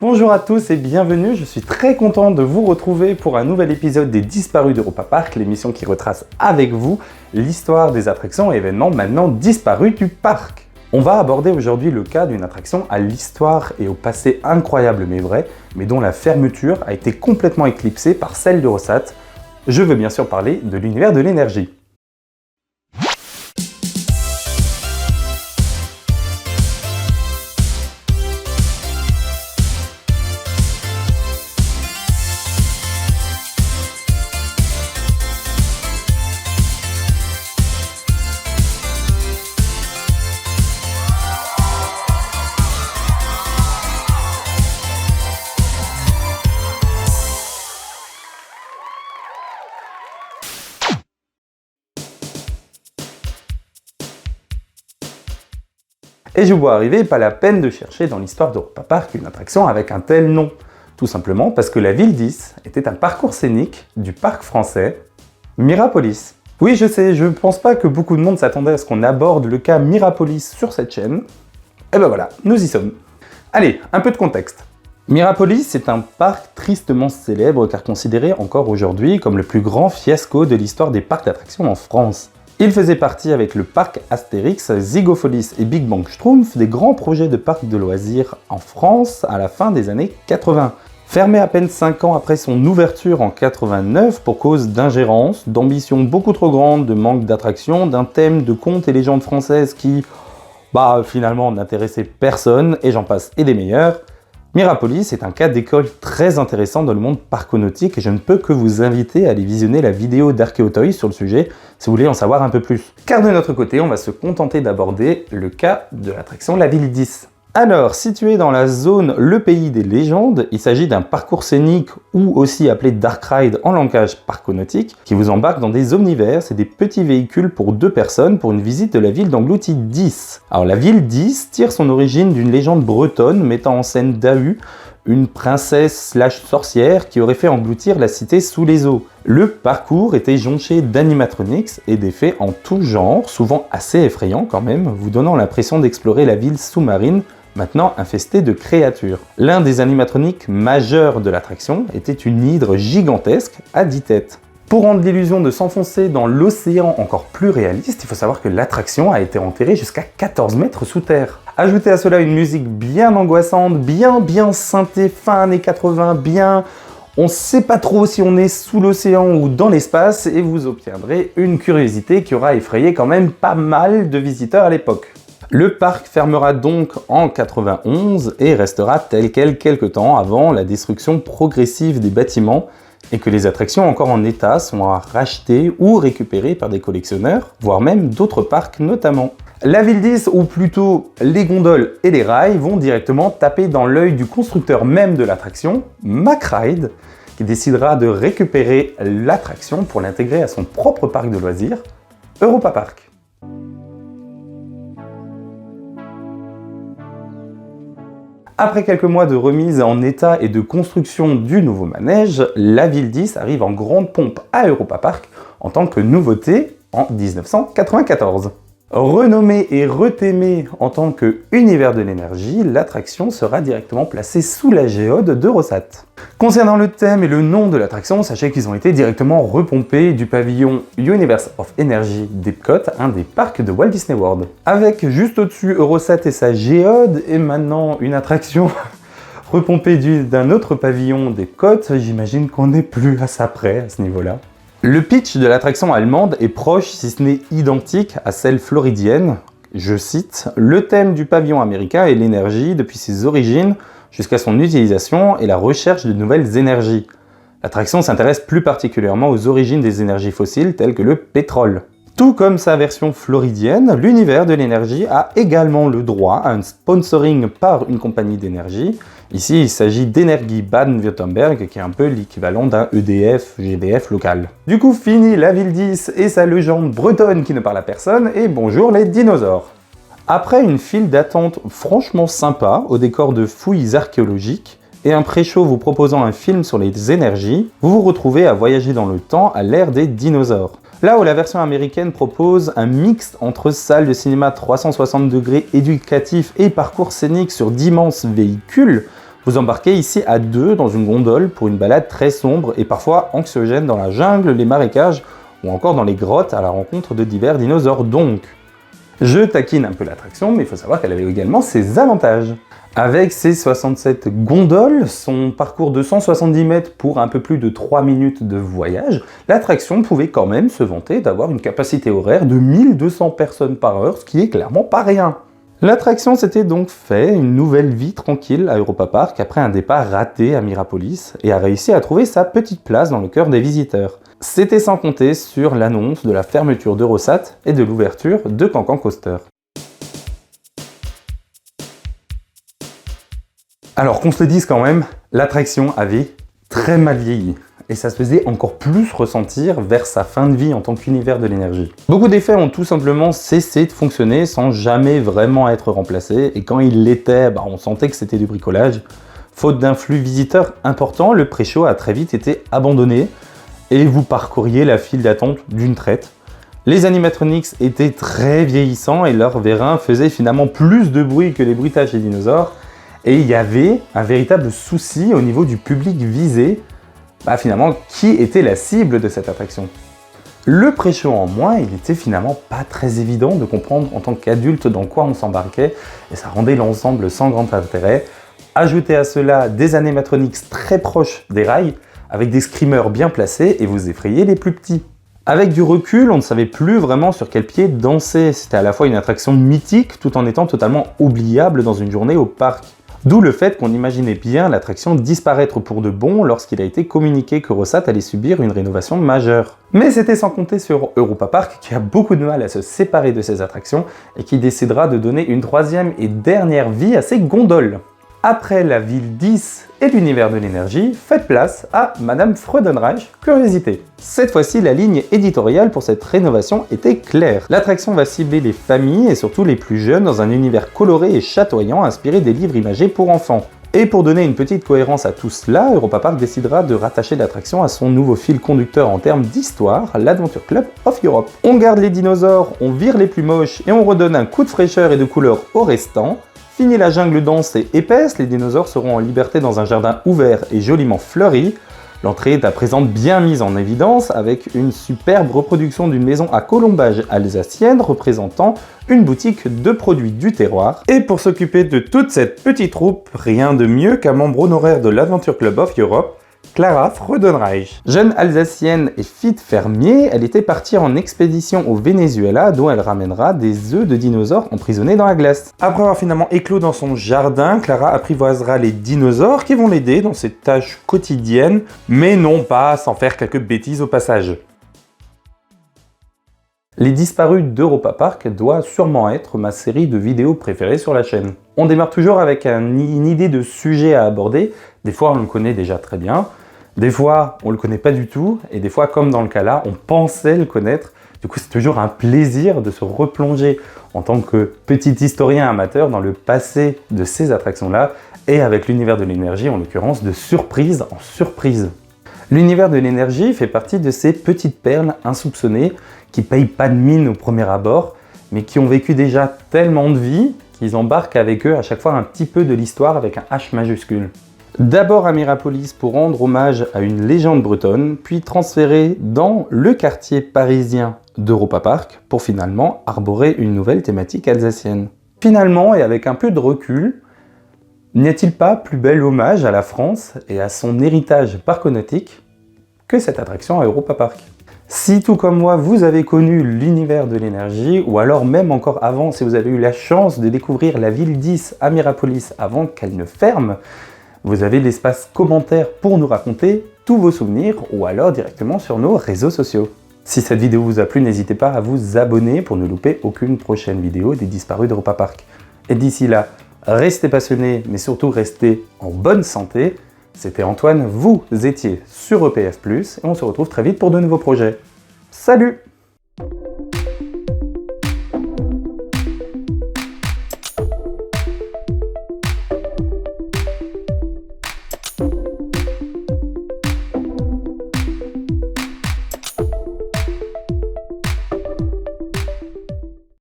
Bonjour à tous et bienvenue, je suis très content de vous retrouver pour un nouvel épisode des Disparus d'Europa Park, l'émission qui retrace avec vous l'histoire des attractions et événements maintenant disparus du parc. On va aborder aujourd'hui le cas d'une attraction à l'histoire et au passé incroyable mais vrai, mais dont la fermeture a été complètement éclipsée par celle d'Eurosat. Je veux bien sûr parler de l'univers de l'énergie. Et je vous vois arriver, pas la peine de chercher dans l'histoire d'Europa Park une attraction avec un tel nom. Tout simplement parce que la ville 10 était un parcours scénique du parc français Mirapolis. Oui, je sais, je pense pas que beaucoup de monde s'attendait à ce qu'on aborde le cas Mirapolis sur cette chaîne. Et ben voilà, nous y sommes. Allez, un peu de contexte. Mirapolis est un parc tristement célèbre car considéré encore aujourd'hui comme le plus grand fiasco de l'histoire des parcs d'attractions en France. Il faisait partie avec le parc Astérix, Zygofolis et Big Bang Schtroumpf des grands projets de parcs de loisirs en France à la fin des années 80. Fermé à peine 5 ans après son ouverture en 89 pour cause d'ingérence, d'ambition beaucoup trop grande, de manque d'attraction, d'un thème de contes et légendes françaises qui, finalement n'intéressait personne et j'en passe et des meilleurs, Mirapolis est un cas d'école très intéressant dans le monde parconautique et je ne peux que vous inviter à aller visionner la vidéo d'Archéotoys sur le sujet si vous voulez en savoir un peu plus. Car de notre côté, on va se contenter d'aborder le cas de l'attraction La Ville 10. Alors, situé dans la zone Le Pays des Légendes, il s'agit d'un parcours scénique ou aussi appelé Dark Ride en langage parconautique qui vous embarque dans des omnivers, c'est des petits véhicules pour 2 personnes pour une visite de la ville d'Anglouti 10. Alors la ville 10 tire son origine d'une légende bretonne mettant en scène Dahu, une princesse / sorcière qui aurait fait engloutir la cité sous les eaux. Le parcours était jonché d'animatronics et d'effets en tout genre, souvent assez effrayants quand même, vous donnant l'impression d'explorer la ville sous-marine, maintenant infestée de créatures. L'un des animatroniques majeurs de l'attraction était une hydre gigantesque à 10 têtes. Pour rendre l'illusion de s'enfoncer dans l'océan encore plus réaliste, il faut savoir que l'attraction a été enterrée jusqu'à 14 mètres sous terre. Ajoutez à cela une musique bien angoissante, bien synthé fin années 80, on sait pas trop si on est sous l'océan ou dans l'espace et vous obtiendrez une curiosité qui aura effrayé quand même pas mal de visiteurs à l'époque. Le parc fermera donc en 91 et restera tel quel quelques temps avant la destruction progressive des bâtiments et que les attractions encore en état sont à racheter ou récupérer par des collectionneurs, voire même d'autres parcs notamment. La ville 10, ou plutôt les gondoles et les rails, vont directement taper dans l'œil du constructeur même de l'attraction, McRide, qui décidera de récupérer l'attraction pour l'intégrer à son propre parc de loisirs, Europa Park. Après quelques mois de remise en état et de construction du nouveau manège, la ville 10 arrive en grande pompe à Europa Park en tant que nouveauté en 1994. Renommée et retémée en tant que univers de l'énergie, l'attraction sera directement placée sous la géode d'Eurosat. Concernant le thème et le nom de l'attraction, sachez qu'ils ont été directement repompés du pavillon Universe of Energy d'Epcot, un des parcs de Walt Disney World. Avec juste au-dessus Eurosat et sa géode, et maintenant une attraction repompée d'un autre pavillon d'Epcot, j'imagine qu'on n'est plus à ça près à ce niveau-là. Le pitch de l'attraction allemande est proche, si ce n'est identique, à celle floridienne. Je cite, « Le thème du pavillon américain est l'énergie depuis ses origines jusqu'à son utilisation et la recherche de nouvelles énergies. L'attraction s'intéresse plus particulièrement aux origines des énergies fossiles telles que le pétrole. » Tout comme sa version floridienne, l'univers de l'énergie a également le droit à un sponsoring par une compagnie d'énergie. Ici, il s'agit d'Energie Baden-Württemberg, qui est un peu l'équivalent d'un EDF, GDF local. Du coup, fini la ville 10 et sa légende bretonne qui ne parle à personne, et bonjour les dinosaures. Après une file d'attente franchement sympa, au décor de fouilles archéologiques, et un pré-show vous proposant un film sur les énergies, vous vous retrouvez à voyager dans le temps à l'ère des dinosaures. Là où la version américaine propose un mix entre salle de cinéma 360 degrés éducatif et parcours scénique sur d'immenses véhicules, Vous embarquez ici à 2 dans une gondole pour une balade très sombre et parfois anxiogène dans la jungle, les marécages ou encore dans les grottes à la rencontre de divers dinosaures donc. Je taquine un peu l'attraction, mais il faut savoir qu'elle avait également ses avantages. Avec ses 67 gondoles, son parcours de 170 mètres pour un peu plus de 3 minutes de voyage, l'attraction pouvait quand même se vanter d'avoir une capacité horaire de 1200 personnes par heure, ce qui est clairement pas rien. L'attraction s'était donc fait une nouvelle vie tranquille à Europa Park après un départ raté à Mirapolis et a réussi à trouver sa petite place dans le cœur des visiteurs. C'était sans compter sur l'annonce de la fermeture d'Eurosat et de l'ouverture de Cancan Coaster. Alors qu'on se le dise quand même, l'attraction avait très mal vieilli. Et ça se faisait encore plus ressentir vers sa fin de vie en tant qu'univers de l'énergie. Beaucoup d'effets ont tout simplement cessé de fonctionner sans jamais vraiment être remplacés, et quand ils l'étaient, on sentait que c'était du bricolage. Faute d'un flux visiteur important, le pré-show a très vite été abandonné, et vous parcouriez la file d'attente d'une traite. Les animatronics étaient très vieillissants et leurs vérins faisaient finalement plus de bruit que les bruitages des dinosaures, et il y avait un véritable souci au niveau du public visé. Finalement, qui était la cible de cette attraction? Le pré-show en moins, il était finalement pas très évident de comprendre en tant qu'adulte dans quoi on s'embarquait, et ça rendait l'ensemble sans grand intérêt. Ajoutez à cela des animatronics très proches des rails, avec des screamers bien placés, et vous effrayez les plus petits. Avec du recul, on ne savait plus vraiment sur quel pied danser. C'était à la fois une attraction mythique, tout en étant totalement oubliable dans une journée au parc. D'où le fait qu'on imaginait bien l'attraction disparaître pour de bon lorsqu'il a été communiqué qu'Eurosat allait subir une rénovation majeure. Mais c'était sans compter sur Europa Park qui a beaucoup de mal à se séparer de ses attractions et qui décidera de donner une troisième et dernière vie à ses gondoles. Après la ville 10 et l'univers de l'énergie, faites place à Madame Freudenreich Curiosité. Cette fois-ci, la ligne éditoriale pour cette rénovation était claire. L'attraction va cibler les familles et surtout les plus jeunes dans un univers coloré et chatoyant inspiré des livres imagés pour enfants. Et pour donner une petite cohérence à tout cela, Europa Park décidera de rattacher l'attraction à son nouveau fil conducteur en termes d'histoire, l'Adventure Club of Europe. On garde les dinosaures, on vire les plus moches et on redonne un coup de fraîcheur et de couleur au restant. Fini la jungle dense et épaisse, les dinosaures seront en liberté dans un jardin ouvert et joliment fleuri. L'entrée est à présent bien mise en évidence avec une superbe reproduction d'une maison à colombage alsacienne représentant une boutique de produits du terroir. Et pour s'occuper de toute cette petite troupe, rien de mieux qu'un membre honoraire de l'Adventure Club of Europe, Clara Freudenreich. Jeune alsacienne et fille de fermier, elle était partie en expédition au Venezuela d'où elle ramènera des œufs de dinosaures emprisonnés dans la glace. Après avoir finalement éclos dans son jardin, Clara apprivoisera les dinosaures qui vont l'aider dans ses tâches quotidiennes, mais non pas sans faire quelques bêtises au passage. Les disparus d'Europa Park doit sûrement être ma série de vidéos préférée sur la chaîne. On démarre toujours avec une idée de sujet à aborder, des fois on le connaît déjà très bien, des fois on le connaît pas du tout, et des fois comme dans le cas là, on pensait le connaître. Du coup c'est toujours un plaisir de se replonger en tant que petit historien amateur dans le passé de ces attractions-là, et avec l'univers de l'énergie en l'occurrence de surprise en surprise. L'univers de l'énergie fait partie de ces petites perles insoupçonnées qui payent pas de mine au premier abord, mais qui ont vécu déjà tellement de vie qu'ils embarquent avec eux à chaque fois un petit peu de l'histoire avec un H majuscule. D'abord à Mirapolis pour rendre hommage à une légende bretonne, puis transféré dans le quartier parisien d'Europa Park pour finalement arborer une nouvelle thématique alsacienne. Finalement, et avec un peu de recul, n'y a-t-il pas plus bel hommage à la France et à son héritage parconautique que cette attraction à Europa Park? Si tout comme moi, vous avez connu l'univers de l'énergie, ou alors même encore avant, si vous avez eu la chance de découvrir la ville 10 à Mirapolis avant qu'elle ne ferme, vous avez l'espace commentaire pour nous raconter tous vos souvenirs, ou alors directement sur nos réseaux sociaux. Si cette vidéo vous a plu, n'hésitez pas à vous abonner pour ne louper aucune prochaine vidéo des disparus d'Europa Park. Et d'ici là, restez passionnés, mais surtout restez en bonne santé. C'était Antoine, vous étiez sur EPF+, et on se retrouve très vite pour de nouveaux projets. Salut!